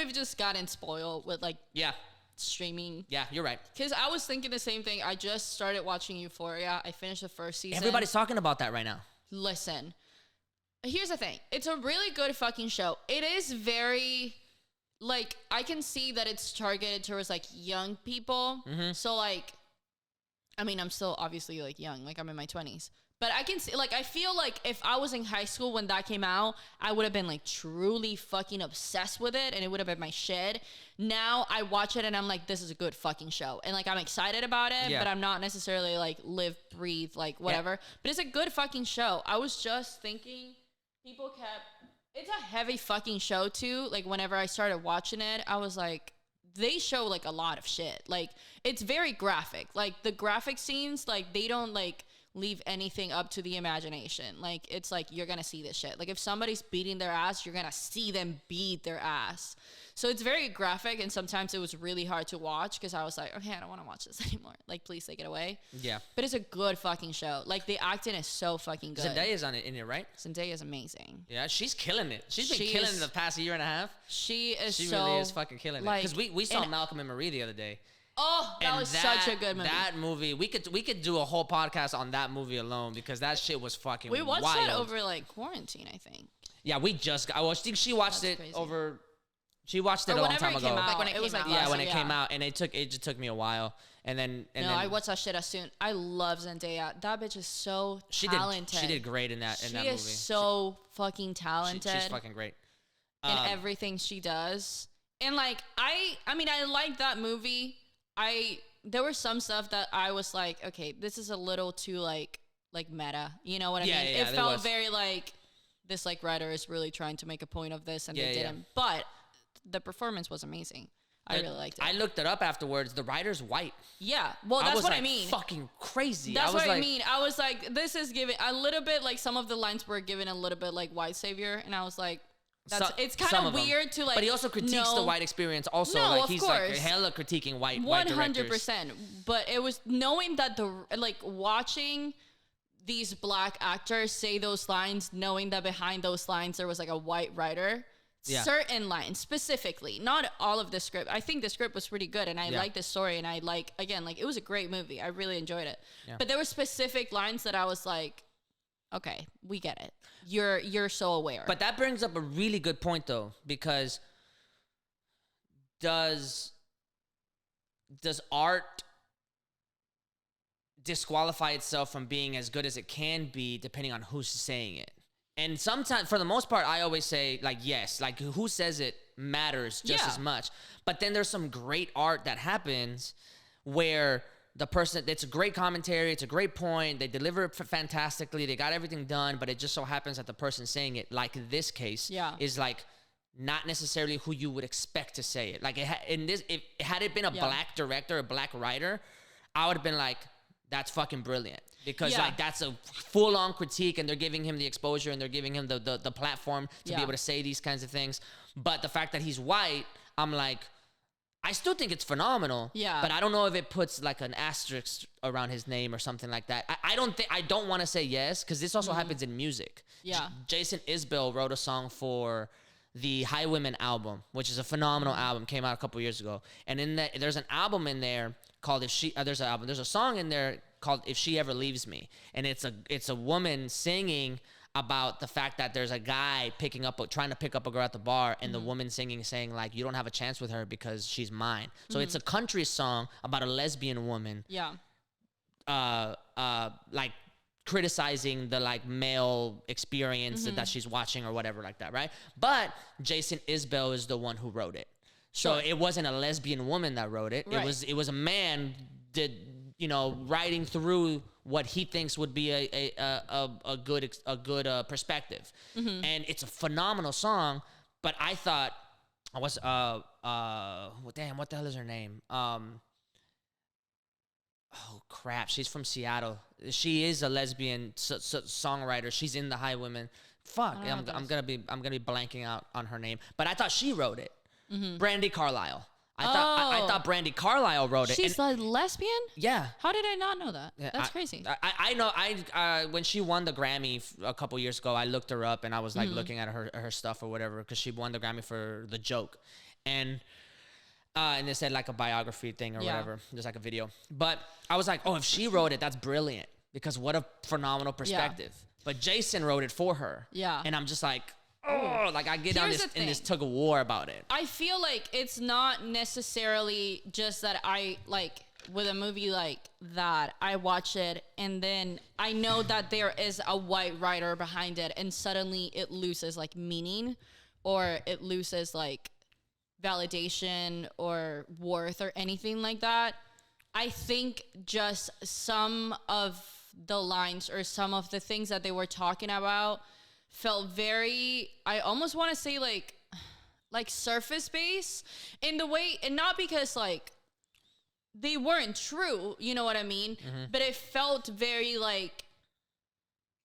we've just gotten spoiled with like streaming. Yeah, you're right. Because I was thinking the same thing. I just started watching Euphoria. I finished the first season. Everybody's talking about that right now. Listen, here's the thing. It's a really good fucking show. It is very, like, I can see that it's targeted towards, like, young people. So, like, I mean, I'm still obviously, like, young. Like, I'm in my 20s. But I can see, like, I feel like if I was in high school when that came out, I would have been, like, truly fucking obsessed with it, and it would have been my shit. Now I watch it, and I'm like, this is a good fucking show. And, like, I'm excited about it, but I'm not necessarily, like, live, breathe, like, whatever. But it's a good fucking show. I was just thinking, it's a heavy fucking show, too. Like, whenever I started watching it, I was like, they show, like, a lot of shit. Like, it's very graphic. Like, the graphic scenes, like, they don't, like, leave anything up to the imagination. Like, it's like, you're gonna see this shit. Like, if somebody's beating their ass, you're gonna see them beat their ass. So it's very graphic, and sometimes it was really hard to watch because I was like, okay, I don't want to watch this anymore. Like, please take it away. Yeah. But it's a good fucking show. Like, the acting is so fucking good. Zendaya's in it, right? Zendaya's amazing. Yeah, she's killing it. She's been killing it the past year and a half. She really is fucking killing it. Because we saw Malcolm and Marie the other day. Oh, that was such a good movie. That movie, we could do a whole podcast on that movie alone because that shit was fucking wild. We watched that over, like, quarantine, I think. Yeah, I think she watched it over... She watched it a long time ago. Like when it came out. Yeah, when it came out, and it just took me a while, and then I watched that shit as soon. I love Zendaya. That bitch is so talented. She did great in that movie. She is so fucking talented. She's fucking great in everything she does. And like I mean, I like that movie. There was some stuff that I was like, okay, this is a little too like meta. You know what I mean? It felt very like this like writer is really trying to make a point of this, and they didn't. But the performance was amazing. I really liked it. I looked it up afterwards. The writer's white. Yeah. Well, that's what I mean. Fucking crazy. That's what I mean. I was like, this is giving a little bit like some of the lines were given a little bit like white savior, and I was like, it's kind of weird to like. But he also critiques the white experience. Also, no, like he's like hella critiquing white directors. 100%. But it was knowing that watching these black actors say those lines, knowing that behind those lines there was like a white writer. Yeah. Certain lines specifically, not all of the script. I think the script was pretty good, and I like the story, and I like it was a great movie. I really enjoyed it. Yeah. But there were specific lines that I was like, okay, we get it. You're so aware. But that brings up a really good point though, because does art disqualify itself from being as good as it can be depending on who's saying it? And sometimes, for the most part, I always say, like, yes, like, who says it matters just as much. But then there's some great art that happens where the person, it's a great commentary, it's a great point, they deliver it fantastically, they got everything done, but it just so happens that the person saying it, like in this case, is, like, not necessarily who you would expect to say it. Like, had it been a black director, a black writer, I would have been like, that's fucking brilliant. Because like that's a full-on critique, and they're giving him the exposure, and they're giving him the platform to be able to say these kinds of things. But the fact that he's white, I'm like, I still think it's phenomenal. Yeah. But I don't know if it puts like an asterisk around his name or something like that. I don't want to say yes, because this also happens in music. Yeah. Jason Isbell wrote a song for the Highwomen album, which is a phenomenal album, came out a couple years ago. And in that, there's an album in there called there's a song in there called If She Ever Leaves Me, and it's a woman singing about the fact that there's a guy trying to pick up a girl at the bar, and the woman saying like, you don't have a chance with her because she's mine. So it's a country song about a lesbian woman. Yeah. Like criticizing the like male experience that she's watching or whatever like that, right? But Jason Isbell is the one who wrote it. So it wasn't a lesbian woman that wrote it. Right. It was a man writing through what he thinks would be a good perspective. And it's a phenomenal song. But I thought, what the hell is her name? Oh crap, she's from Seattle. She is a lesbian songwriter. She's in the Highwomen. Fuck, I'm gonna be blanking out on her name. But I thought she wrote it. Brandy Carlisle. I thought Brandy Carlisle wrote it. She's a lesbian? Yeah. How did I not know that? Yeah, that's crazy. I know. When she won the Grammy a couple years ago, I looked her up, and I was like looking at her stuff or whatever, because she won the Grammy for The Joke. and they said like a biography thing or whatever, just like a video. But I was like, oh, if she wrote it, that's brilliant, because what a phenomenal perspective. But Jason wrote it for her. Yeah. And I'm just like, oh, like I get on this in this tug of war about it. I feel like it's not necessarily just that I like with a movie like that, I watch it and then I know that there is a white writer behind it and suddenly it loses like meaning or it loses like validation or worth or anything like that. I think just some of the lines or some of the things that they were talking about felt very, I almost want to say like surface based in the way, and not because like they weren't true, you know what I mean? Mm-hmm. But it felt very like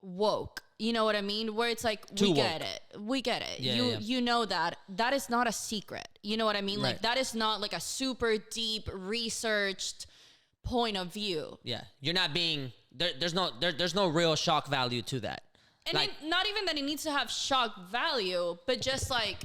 woke, you know what I mean? Where it's like, we get it. Yeah, you know that is not a secret. You know what I mean? Right. Like that is not like a super deep researched point of view. Yeah. You're not being, there's no real shock value to that. And like, not even that it needs to have shock value, but just like,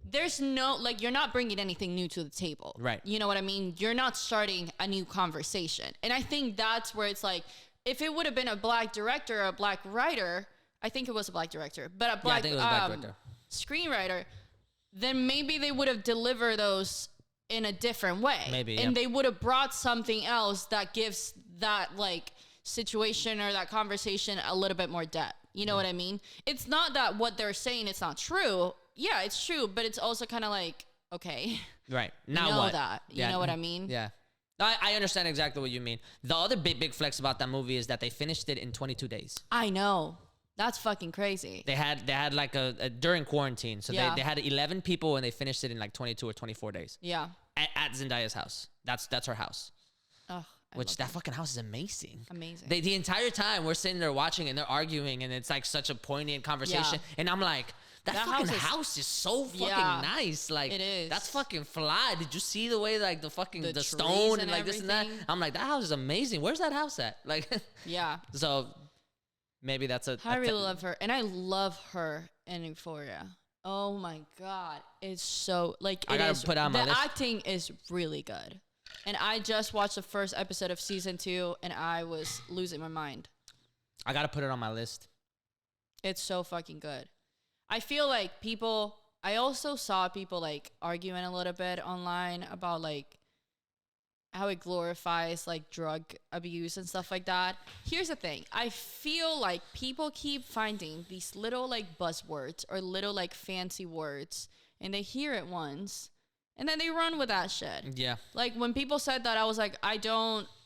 there's no, like, you're not bringing anything new to the table. Right. You know what I mean? You're not starting a new conversation. And I think that's where it's like, if it would have been a black director or a black writer, I think it was a black director, but a black, screenwriter, then maybe they would have delivered those in a different way. Maybe, and they would have brought something else that gives that, like, situation or that conversation a little bit more depth. You know what I mean? It's not that what they're saying it's not true. Yeah, it's true, but it's also kind of like, okay. Right. Now know what? That. You know what I mean? Yeah. I understand exactly what you mean. The other big flex about that movie is that they finished it in 22 days. I know. That's fucking crazy. They had like a during quarantine. So they had 11 people and they finished it in like 22 or 24 days. Yeah. At Zendaya's house. That's her house. Oh. Which that fucking house is amazing. Amazing. The entire time we're sitting there watching and they're arguing and it's like such a poignant conversation. Yeah. And I'm like, that fucking house is so fucking nice. Like, it is. That's fucking fly. Did you see the way like the stone and like everything? This and that? I'm like, that house is amazing. Where's that house at? Like, yeah. So maybe that's I really love her. And I love her in Euphoria. Oh my God. It's so like, I gotta put on my list. The acting is really good. And I just watched the first episode of season 2 and I was losing my mind. I got to put it on my list. It's so fucking good. I feel like I also saw people like arguing a little bit online about like how it glorifies like drug abuse and stuff like that. Here's the thing. I feel like people keep finding these little like buzzwords or little like fancy words and they hear it once. And then they run with that shit. Yeah. Like, when people said that, I was like,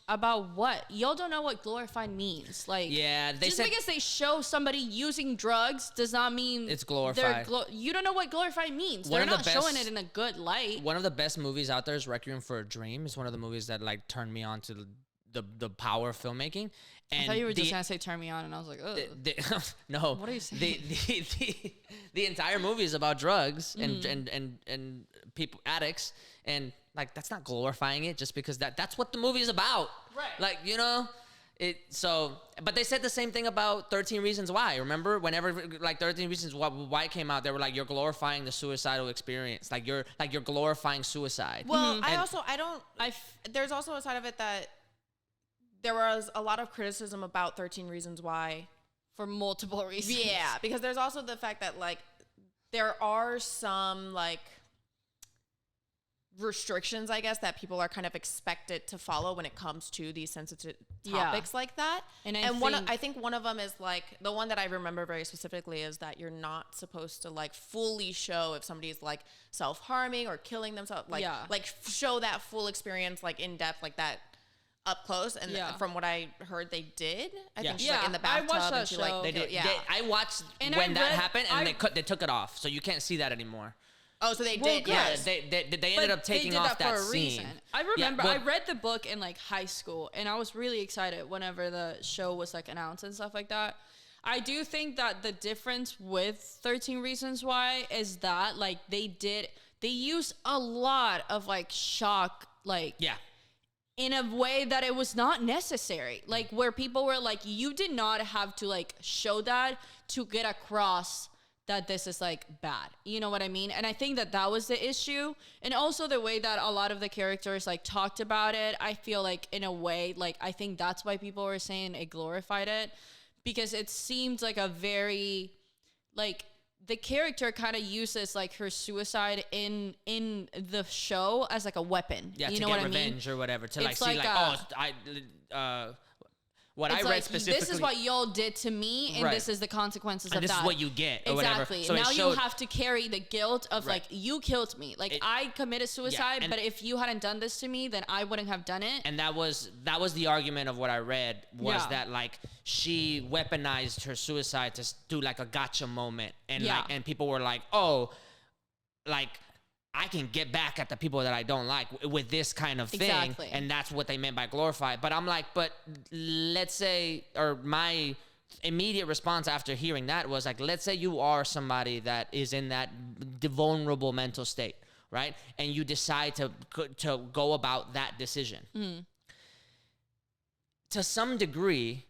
about what? Y'all don't know what glorified means. Like, yeah, just because they show somebody using drugs does not mean it's glorified. You don't know what glorified means. They're not showing it in a good light. One of the best movies out there is Requiem for a Dream. It's one of the movies that, like, turned me on to the power of filmmaking. And I thought you were just going to say turn me on, and I was like, ugh. No. What are you saying? The entire movie is about drugs and people, addicts, and like that's not glorifying it just because that's what the movie is about. Right. Like, you know, but they said the same thing about 13 Reasons Why. Remember, whenever like 13 Reasons Why came out, they were like, you're glorifying the suicidal experience. Like you're glorifying suicide. Well, there's also a side of it that there was a lot of criticism about 13 Reasons Why. For multiple reasons. Yeah, because there's also the fact that, like, there are some, like, restrictions, I guess, that people are kind of expected to follow when it comes to these sensitive topics like that. And I think one of them is, like, the one that I remember very specifically is that you're not supposed to, like, fully show if somebody's, like, self-harming or killing themselves. Like, show that full experience, like, in depth, like that. Up close, and from what I heard, they did. I think she's like in the bathtub. I watched that show. Like, they did. Yeah, I watched when that happened, and they took it off, so you can't see that anymore. Oh, so they did. Yes, they ended up taking off that scene. Reason. I remember I read the book in like high school, and I was really excited whenever the show was like announced and stuff like that. I do think that the difference with 13 Reasons Why is that like they used a lot of like shock, like in a way that it was not necessary. Like where people were like, you did not have to like show that to get across that this is like bad. You know what I mean? And I think that was the issue. And also the way that a lot of the characters like talked about it, I feel like in a way, like I think that's why people were saying it glorified it, because it seemed like a very like the character kind of uses like her suicide in the show as like a weapon. Yeah, you to know get what revenge I mean? or whatever. To It's like see what I read specifically. This is what y'all did to me, and this is the consequences of that. And this is what you get, or exactly. whatever. So now you have to carry the guilt of like, you killed me. Like I committed suicide, but if you hadn't done this to me, then I wouldn't have done it. And that was the argument of what I read was that like she weaponized her suicide to do like a gotcha moment, and like and people were like, oh, like I can get back at the people that I don't like with this kind of thing. Exactly. And that's what they meant by glorify. But I'm like, but let's say, or my immediate response after hearing that was like, let's say you are somebody that is in that vulnerable mental state, right? And you decide to go about that decision. Mm. To some degree,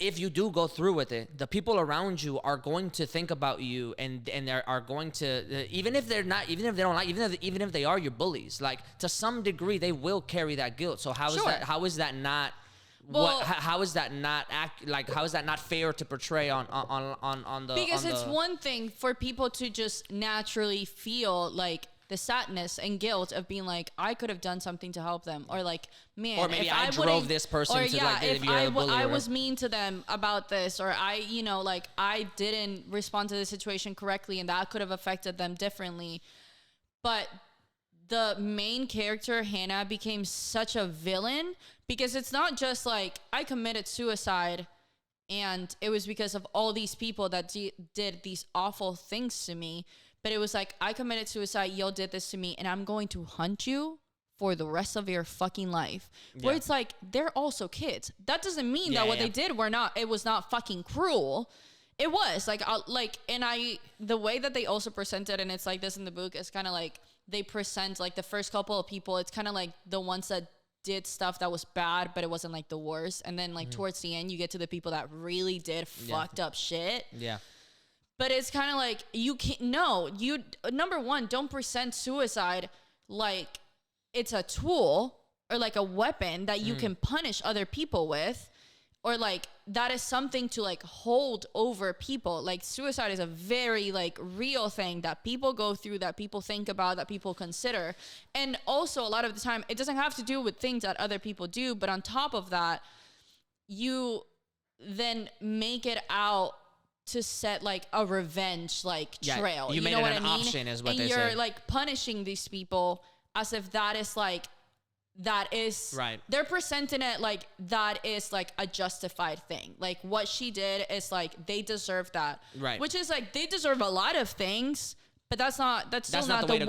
if you do go through with it, the people around you are going to think about you, and they are going to, even if they don't like, even if they are your bullies, like to some degree they will carry that guilt. So how is that not fair to portray on the, because it's one thing for people to just naturally feel like the sadness and guilt of being like, I could have done something to help them, or like, man, or maybe I drove this person to like, if I was mean to them about this, or I, you know, like I didn't respond to the situation correctly, and that could have affected them differently. But the main character, Hannah, became such a villain because it's not just like I committed suicide and it was because of all these people that did these awful things to me. But it was like, I committed suicide, y'all did this to me, and I'm going to hunt you for the rest of your fucking life. Yeah. Where it's like, they're also kids. That doesn't mean that what they did it was not fucking cruel. It was like, the way that they also presented, and it's like this in the book, is kind of like, they present like the first couple of people, it's kind of like the ones that did stuff that was bad, but it wasn't like the worst. And then like towards the end, you get to the people that really did fucked up shit. Yeah. But it's kind of like, number one, don't present suicide like it's a tool or like a weapon that you can punish other people with, or like that is something to like hold over people. Like suicide is a very like real thing that people go through, that people think about, that people consider. And also a lot of the time, it doesn't have to do with things that other people do, but on top of that, you then make it out to set like a revenge like trail. You made know it what an I mean? option is what and they you're say. like punishing these people as if that is right. They're presenting it like that is like a justified thing. Like what she did is like they deserve that. Right. Which is like they deserve a lot of things, but that's still not the way to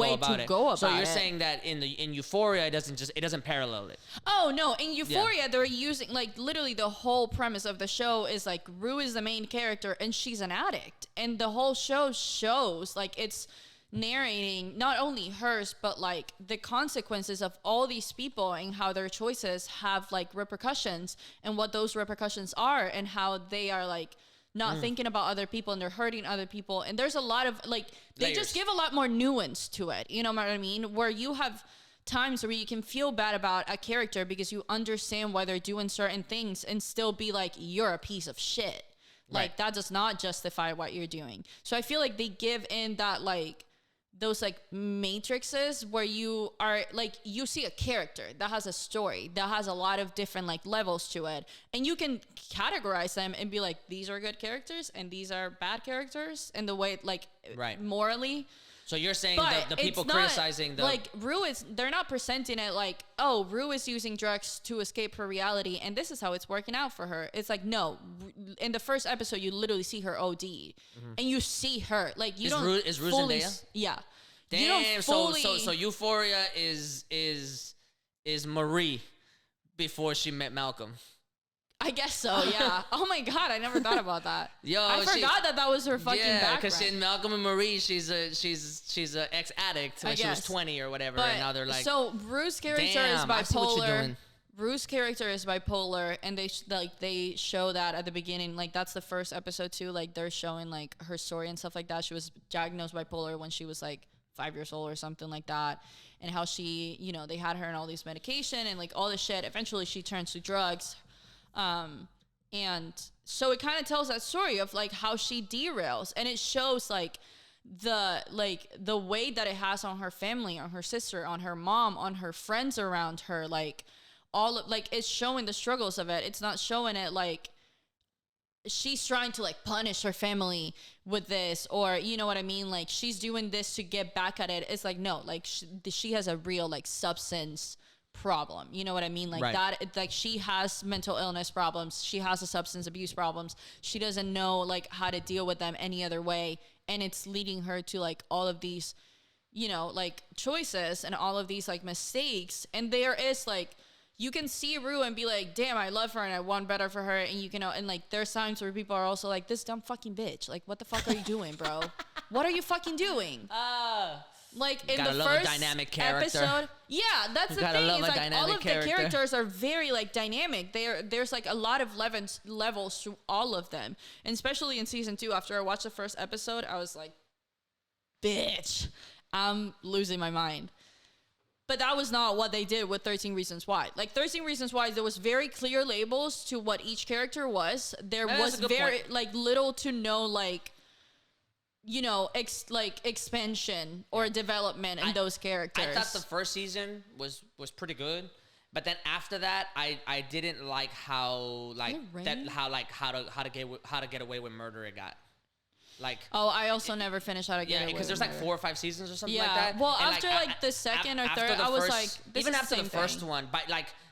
go about it. So you're saying that in Euphoria it doesn't parallel it. Oh no, in Euphoria they're using like literally the whole premise of the show is like Rue is the main character and she's an addict, and the whole show shows like it's narrating not only hers but like the consequences of all these people and how their choices have like repercussions, and what those repercussions are, and how they are like not thinking about other people and they're hurting other people. And there's a lot of like, they just give a lot more nuance to it. You know what I mean? Where you have times where you can feel bad about a character because you understand why they're doing certain things and still be like, you're a piece of shit. Like that does not justify what you're doing. So I feel like they give in that like, those like matrices where you are like, you see a character that has a story that has a lot of different like levels to it, and you can categorize them and be like, these are good characters and these are bad characters, and the way like morally. So you're saying the people criticizing the like Rue they're not presenting it like, oh, Rue is using drugs to escape her reality and this is how it's working out for her. It's like, no, in the first episode you literally see her OD and you see her like you is Rue Zendaya? Yeah. Damn. So Euphoria is Marie before she met Malcolm. I guess so, yeah. Oh my God, I never thought about that. I forgot that was her fucking background. Yeah, because in Malcolm and Marie, she's a ex-addict when she was 20 or whatever, and now they're like. So Rue's character is bipolar. Rue's character is bipolar, and they show that at the beginning. Like, that's the first episode too. Like, they're showing like her story and stuff like that. She was diagnosed bipolar when she was like 5 years old or something like that, and how she, you know, they had her on all these medication and like all this shit. Eventually, she turns to drugs, and so it kind of tells that story of like how she derails, and it shows like the weight that it has on her family, on her sister, on her mom, on her friends around her, like. All of, like, it's showing the struggles of it. It's not showing it like she's trying to like punish her family with this, or you know what I mean, like she's doing this to get back at it. It's like, no, like she has a real like substance problem, you know what I mean, like that, like she has mental illness problems, she has a substance abuse problems, she doesn't know like how to deal with them any other way, and it's leading her to like all of these, you know, like choices and all of these like mistakes. And there is like, you can see Rue and be like, damn, I love her and I want better for her. And you can, and like, there's times where people are also like, this dumb fucking bitch. Like, what the fuck are you doing, bro? What are you fucking doing? Like, in the first dynamic episode. Yeah, that's the thing. It's like, all of the characters are very, like, dynamic. There's, like, a lot of levels to all of them. And especially in season 2, after I watched the first episode, I was like, bitch, I'm losing my mind. But that was not what they did with 13 Reasons Why. Like, 13 Reasons Why, there was very clear labels to what each character was. There was very, like, little to no, like, you know, expansion or development in those characters. I thought the first season was pretty good. But then after that, I didn't like how, like, how to get away with murder it got. Like, oh, I also never finished How to Get Away because there's like 4 or 5 seasons or something like that. Well, and after like the second or third, I was like, this even is after the first one,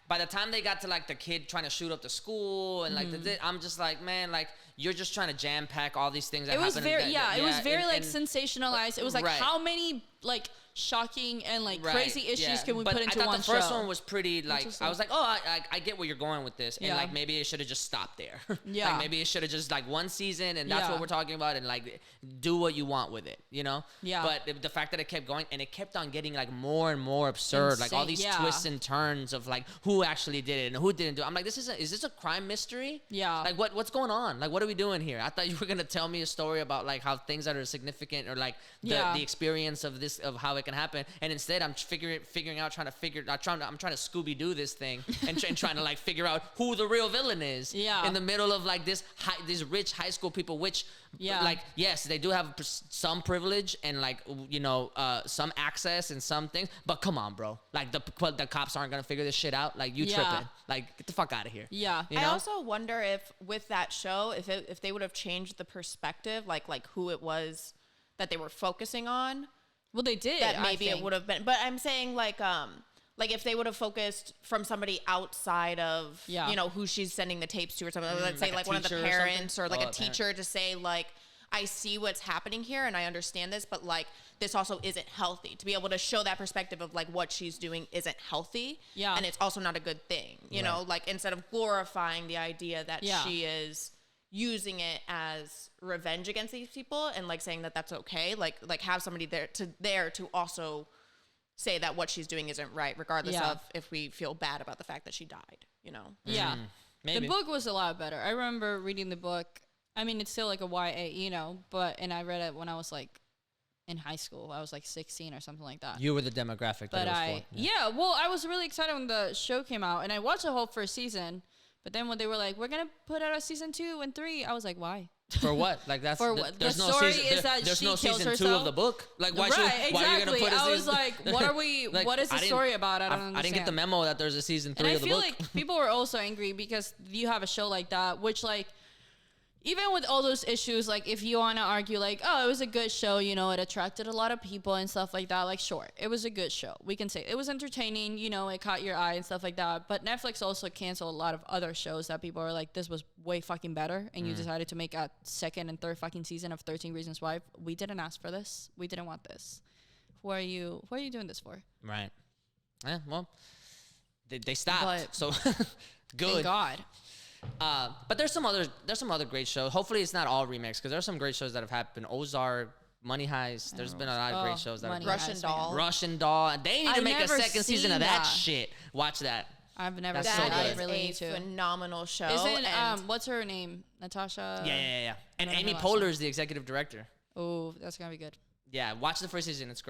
by the time they got to like the kid trying to shoot up the school and like I'm just like, man, like you're just trying to jam pack all these things. It was very sensationalized. It was like, how many like shocking and like crazy issues can we put into one show? I thought the first one was pretty like, I was like, oh, I get where you're going with this, and like maybe it should have just stopped there. Like maybe it should have just like one season, and that's what we're talking about, and like do what you want with it, you know? Yeah. But the fact that it kept going and it kept on getting like more and more absurd, like all these twists and turns of like who actually did it and who didn't do it. I'm like, is this a crime mystery? Yeah. Like what's going on? Like what are we doing here? I thought you were gonna tell me a story about like how things that are significant or like the experience of this, of how it can happen, and instead I'm figuring out I'm trying to Scooby-Doo this thing and trying to like figure out who the real villain is in the middle of like these rich high school people, which like, yes, they do have some privilege and like, you know, some access and some things, but come on, bro, like the cops aren't gonna figure this shit out. Like, you tripping, like get the fuck out of here. You know? I also wonder if with that show, if they would have changed the perspective, like who it was that they were focusing on. Well, they did. That maybe it would have been, but I'm saying like if they would have focused from somebody outside of, you know, who she's sending the tapes to or something. Let's say like one of the parents or like a teacher to say like, I see what's happening here and I understand this, but like this also isn't healthy. To be able to show that perspective of like what she's doing isn't healthy. Yeah. And it's also not a good thing. You know, like instead of glorifying the idea that she is using it as revenge against these people and like saying that that's okay, like have somebody there to also say that what she's doing isn't right, regardless of if we feel bad about the fact that she died, you know? Maybe. The book was a lot better. I remember reading the book. I mean, it's still like a YA, you know, and I read it when I was like in high school. I was like 16 or something like that. You were the demographic that it was for. Well, I was really excited when the show came out, and I watched the whole first season. But then when they were like, we're going to put out a season 2 and 3, I was like, why? For what? Like that's for what? The story is that there's she no kills season herself. 2 of the book. Like why exactly. why are you gonna put a season? I was like, what are we? Like, what is the story about? I don't understand. I didn't get the memo that there's a season 3 of the book. And I feel like people were also angry because you have a show like that, which like, even with all those issues, like if you want to argue like, oh, it was a good show, you know, it attracted a lot of people and stuff like that. Like, sure, it was a good show. We can say it was entertaining, you know, it caught your eye and stuff like that. But Netflix also canceled a lot of other shows that people are like, this was way fucking better. And you decided to make a second and third fucking season of 13 Reasons Why. We didn't ask for this. We didn't want this. Who are you doing this for? Right. Yeah, well, they stopped. But so good. Thank God. But there's some other great shows. Hopefully it's not all remakes, because there's some great shows that have happened. Ozark, Money Heist. There's been a lot of great shows that have Russian Doll. Russian Doll. They need to make a second season of that shit. Watch that. I've never That's seen so that. good. I really need a to. phenomenal show. Isn't what's her name? Natasha. Yeah. And I don't know Amy her last Poehler name. is the executive director. Oh, that's gonna be good. Yeah, watch the first season. It's great.